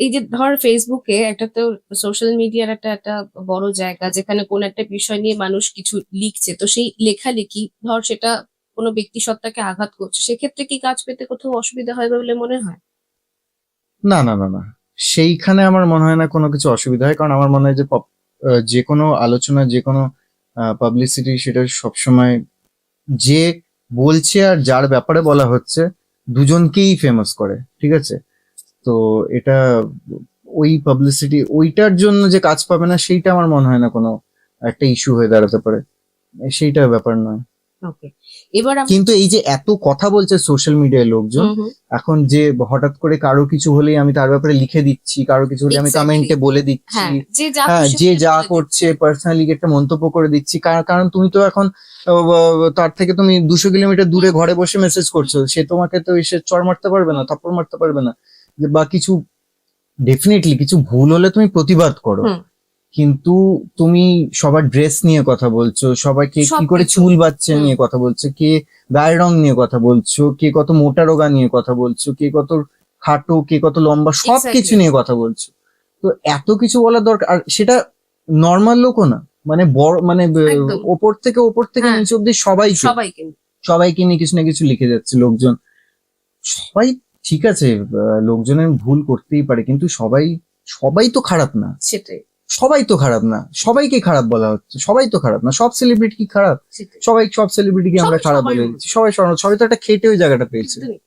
এই যে ধর ফেসবুকে একটা তো সোশ্যাল মিডিয়ার একটা বড় জায়গা, যেখানে কোন একটা বিষয় নিয়ে মানুষ কিছু লিখছে, তো সেই লেখালেখি ধর সেটা কোনো ব্যক্তি সত্তাকে আঘাত করছে, সেক্ষেত্রে কি কাজ পেতে কোথাও অসুবিধা হয় বলে মনে হয়? না, না, না, না, সেইখানে আমার মনে হয় না কোনো কিছু অসুবিধা হয়, কারণ আমার মনে হয় যে যে কোনো আলোচনা, যে কোনো পাবলিসিটি, সেটা সবসময় যে বলছে আর যার ব্যাপারে বলা হচ্ছে দুজনকেই ফেমাস করে, ঠিক আছে? তো এটা ওই পাবলিসিটি ওইটার জন্য যে কাজ পাবে না, সেইটা আমার মনে হয় না কোনো একটা ইস্যু হয়ে দাঁড়াতে পারে। সেইটা ব্যাপার নয়। ওকে, এবার কিন্তু এই যে এত কথা বলছে সোশ্যাল মিডিয়ায় লোকজন, হুম হুম, এখন যে হঠাৎ করে কারো কিছু হলেই আমি তার ব্যাপারে লিখে দিচ্ছি, কারো কিছু হলে আমি এক্স্যাক্টলি, কমেন্টে বলে দিচ্ছি। হ্যাঁ, যে যা হ্যাঁ, খুশি যে হচ্ছে যা বলে করছে দিচ্ছে। পার্সোনালি একটা মন্তব্য করে দিচ্ছি, কারণ তুমি তো এখন তার থেকে তুমি 200 কিলোমিটার দূরে হুম ঘরে বসে মেসেজ হুম, করছো, সে তোমাকে তো এসে চড় মারতে পারবে না, হুম থাপ্পড় মারতে পারবে না। বা কিছু ডেফিনেটলি কিছু ভুল হলে তুমি প্রতিবাদ করো, হুম, কিন্তু তুমি সবার ড্রেস নিয়ে কথা বলছো, সবাইকে কি করে সবকিছু। চুল বাচ্চা হুম, নিয়ে কথা বলছো, কে গায়ের রং নিয়ে কথা বলছো, কে কত মোটা রোগা নিয়ে কথা বলছো, কে কত খাটো, কে কত লম্বা, সবকিছু এক্স্যাক্টলি, নিয়ে কথা বলছো। তো এত কিছু বলার দরকার, আর সেটা নর্মাল লোকও না, মানে বড়, মানে একদম, ওপর থেকে হ্যাঁ, নিচে অব্দি সবাইকে সবাই কিন্তু সবাইকে নিয়ে কিছু না কিছু লিখে যাচ্ছে লোকজন। সবাই ঠিক আছে, লোকজনের ভুল করতেই পারে, কিন্তু সবাই সবাই তো খারাপ না। সেটাই, সবাই তো খারাপ না, সবাইকে খারাপ বলা হচ্ছে, সবাই তো খারাপ না, সব সেলিব্রিটি কি খারাপ? সেটাই, সব সেলিব্রিটিকে আমরা সবাই খারাপ সবার বলে মতো, দিচ্ছি, সবাই তো একটা খেটে ওই জায়গাটা পেয়েছে। একদমই।